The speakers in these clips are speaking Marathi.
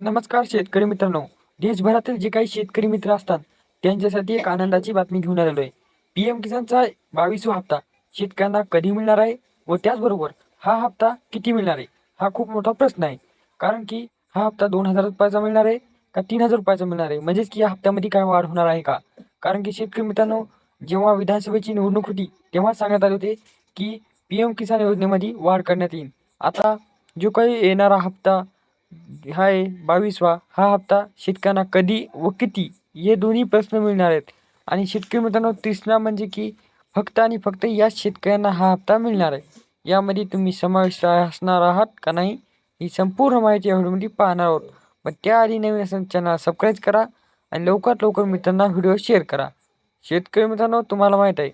नमस्कार शेतकरी मित्रांनो. देशभरातील जे काही शेतकरी मित्र असतात, त्यांच्यासाठी एक आनंदाची बातमी घेऊन आलेलो आहे. पी-एम किसानचा 22वा हप्ता शेतकऱ्यांना कधी मिळणार आहे व त्याचबरोबर हा हप्ता किती मिळणार आहे? हा खूप मोठा प्रश्न आहे. कारण की हा हप्ता ₹2,000 मिळणार आहे का ₹3,000 मिळणार आहे? म्हणजेच की या हप्त्यामध्ये काय वाढ होणार आहे का? कारण की शेतकरी मित्रांनो, जेव्हा विधानसभेची निवडणूक होती, तेव्हा सांगण्यात आले होते की पी-एम किसान योजनेमध्ये वाढ करण्यात येईल. आता जो काही येणारा हप्ता आहे 22वा हा हप्ता शेतकऱ्यांना कधी व किती हे दोन्ही प्रश्न मिळणार आहेत. आणि शेतकरी मित्रांनो, तिसरा म्हणजे की फक्त आणि फक्त याच शेतकऱ्यांना हा हप्ता मिळणार आहे. यामध्ये तुम्ही समाविष्ट असणार आहात का नाही, ही संपूर्ण माहिती या व्हिडिओमध्ये पाहणार आहोत. पण त्याआधी नवीन असेल चॅनल सबस्क्राईब करा आणि लवकरात लवकर मित्रांना व्हिडिओ शेअर करा. शेतकरी मित्रांनो, तुम्हाला माहीत आहे,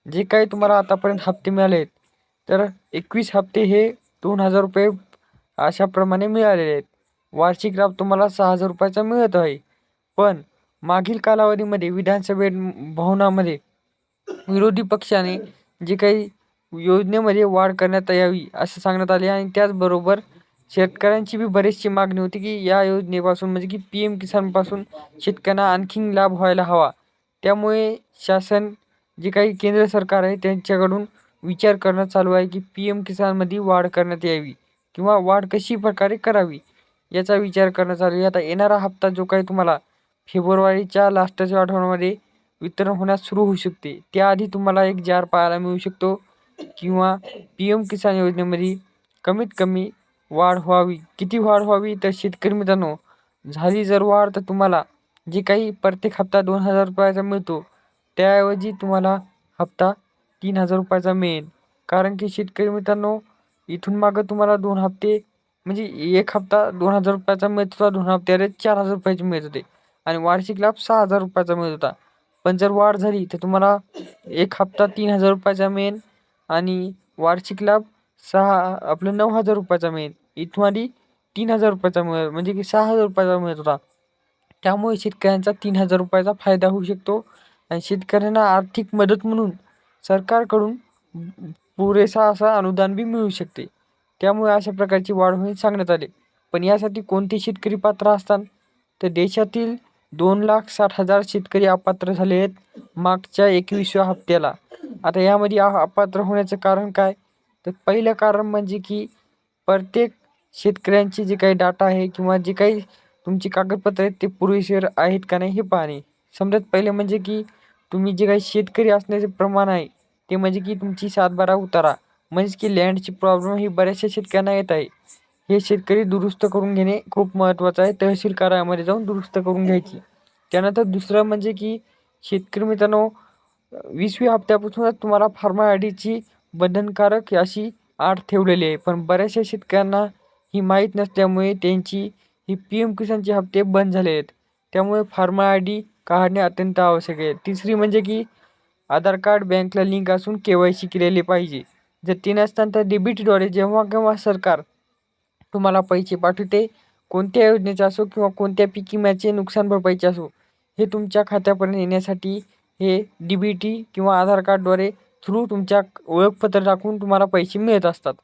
जे काही तुम्हाला आतापर्यंत हप्ते मिळाले आहेत, तर 21 हप्ते हे ₹2,000 अशाप्रमाणे मिळालेले आहेत. वार्षिक लाभ तुम्हाला ₹6,000 मिळत आहे. पण मागील कालावधीमध्ये विधानसभेत भवनामध्ये विरोधी पक्षाने जे काही योजनेमध्ये वाढ करण्यात यावी असं सांगण्यात आले आणि त्याचबरोबर शेतकऱ्यांची बी बरीचशी मागणी होती की या योजनेपासून म्हणजे की पी-एम किसानपासून शेतकऱ्यांना आणखीन लाभ व्हायला हवा. त्यामुळे शासन जे काही केंद्र सरकार आहे त्यांच्याकडून विचार करणं चालू आहे की पी-एम किसानमध्ये वाढ करण्यात यावी किंवा वाढ कशी प्रकारे करावी याचा विचार करण्यात चालू आहे. आता येणारा हप्ता जो काही तुम्हाला फेब्रुवारीच्या लास्टच्या आठवड्यामध्ये वितरण होण्यास सुरू होऊ शकते. त्याआधी तुम्हाला एक जार पाहायला मिळू शकतो किंवा पी-एम किसान योजनेमध्ये कमीत कमी वाढ व्हावी. किती वाढ व्हावी? तर शेतकरी मित्रांनो, झाली जर वाढ तर तुम्हाला जे काही प्रत्येक हप्ता ₹2,000 मिळतो, त्याऐवजी तुम्हाला हप्ता ₹3,000 मिळेल. कारण की शेतकरी मित्रांनो, इथून मागं तुम्हाला 2 हप्ते म्हणजे एक हप्ता ₹2,000 मिळत होता, 2 हप्त्याला ₹4,000 मिळत होते आणि वार्षिक लाभ ₹6,000 मिळत होता. पण जर वाढ झाली तर तुम्हाला एक हप्ता ₹3,000 मिळेल आणि वार्षिक लाभ ₹9,000 मिळेल. इथून आधी ₹3,000 मिळेल म्हणजे की ₹6,000 मिळत होता. त्यामुळे शेतकऱ्यांचा ₹3,000 फायदा होऊ शकतो आणि शेतकऱ्यांना आर्थिक मदत म्हणून सरकारकडून पुरेसा असा अनुदान बी मिळू शकते. त्यामुळे अशा प्रकारची वाढ होईल सांगण्यात आले. पण यासाठी कोणते शेतकरी पात्र असतात? तर देशातील 2,60,000 शेतकरी अपात्र झाले आहेत मागच्या 21व्या हप्त्याला. आता यामध्ये अपात्र होण्याचं कारण काय? तर पहिलं कारण म्हणजे की प्रत्येक शेतकऱ्यांची जे काही डाटा आहे किंवा जे काही तुमची कागदपत्र आहेत ते पुरेशीर आहेत का नाही हे पाहणे. समजा पहिले म्हणजे की तुम्ही जे काही शेतकरी असण्याचे प्रमाण आहे ते म्हणजे की तुमची 7/12 उतारा म्हणजे की लँडची प्रॉब्लेम ही बऱ्याचशा शेतकऱ्यांना येत आहे. हे शेतकरी दुरुस्त करून घेणे खूप महत्त्वाचं आहे. तहसील कार्यालयामध्ये जाऊन दुरुस्त करून घ्यायची. त्यानंतर दुसरं म्हणजे की शेतकरी मित्रांनो, 20व्या हप्त्यापासूनच तुम्हाला फार्मा आयडीची बंधनकारक अशी अट ठेवलेली आहे. पण बऱ्याचशा शेतकऱ्यांना ही माहीत नसल्यामुळे त्यांची ही पी-एम किसानचे हप्ते बंद झाले आहेत. त्यामुळे फार्मा आयडी काढणे अत्यंत आवश्यक आहे. तिसरी म्हणजे की आधार कार्ड बँकला लिंक असून के-वाय-सी केलेले पाहिजे. जर ते नसताना तर डीबीटीद्वारे जेव्हा केव्हा सरकार तुम्हाला पैसे पाठवते, कोणत्या योजनेचे असो किंवा कोणत्या पीक विम्याचे नुकसान भरपाईचे असो, हे तुमच्या खात्यापर्यंत येण्यासाठी हे डी-बी-टी किंवा आधार कार्डद्वारे थ्रू तुमच्या ओळखपत्र टाकून तुम्हाला पैसे मिळत असतात.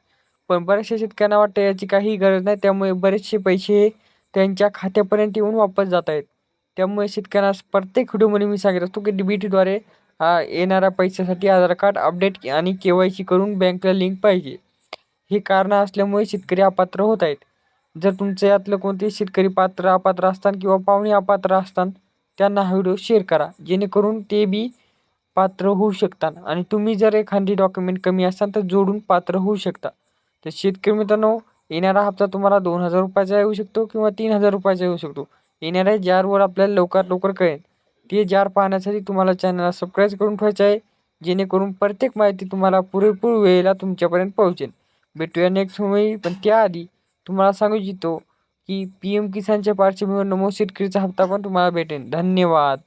पण बऱ्याचशा शेतकऱ्यांना वाटतं याची काहीही गरज नाही. त्यामुळे बरेचसे पैसे हे त्यांच्या खात्यापर्यंत येऊन वापस जात आहेत. त्यामुळे शेतकऱ्यांना प्रत्येक व्हिडिओमध्ये मी सांगत असतो की डी-बी-टीद्वारे येणाऱ्या पैशासाठी आधार कार्ड अपडेट आणि के-वाय-सी करून बँकला लिंक पाहिजे. ही कारणं असल्यामुळे शेतकरी अपात्र होत आहेत. जर तुमच्या यातलं कोणतेही शेतकरी अपात्र असतात किंवा पाहुणे अपात्र असतात, त्यांना हा व्हिडिओ शेअर करा. जेणेकरून ते बी पात्र होऊ शकतात आणि तुम्ही जर एखादी डॉक्युमेंट कमी असाल तर जोडून पात्र होऊ शकता. तर शेतकरी मित्रांनो, येणारा हप्ता तुम्हाला ₹2,000 येऊ शकतो किंवा ₹3,000 येऊ शकतो. येणाऱ्या ज्यावर आपल्याला लवकरात लवकर कळेल. ते जार पाहण्यासाठी तुम्हाला चॅनलला सबस्क्राईब करून ठेवायचे आहे. जेणेकरून प्रत्येक माहिती तुम्हाला पुरेपूर वेळेला तुमच्यापर्यंत पोहोचेल. भेटूया नेक्स्ट वेळी. पण त्याआधी तुम्हाला सांगू इच्छितो की पी-एम किसानच्या पार्श्वभूमीवर नमो शेतकरीचा हप्ता पण तुम्हाला भेटेल. धन्यवाद.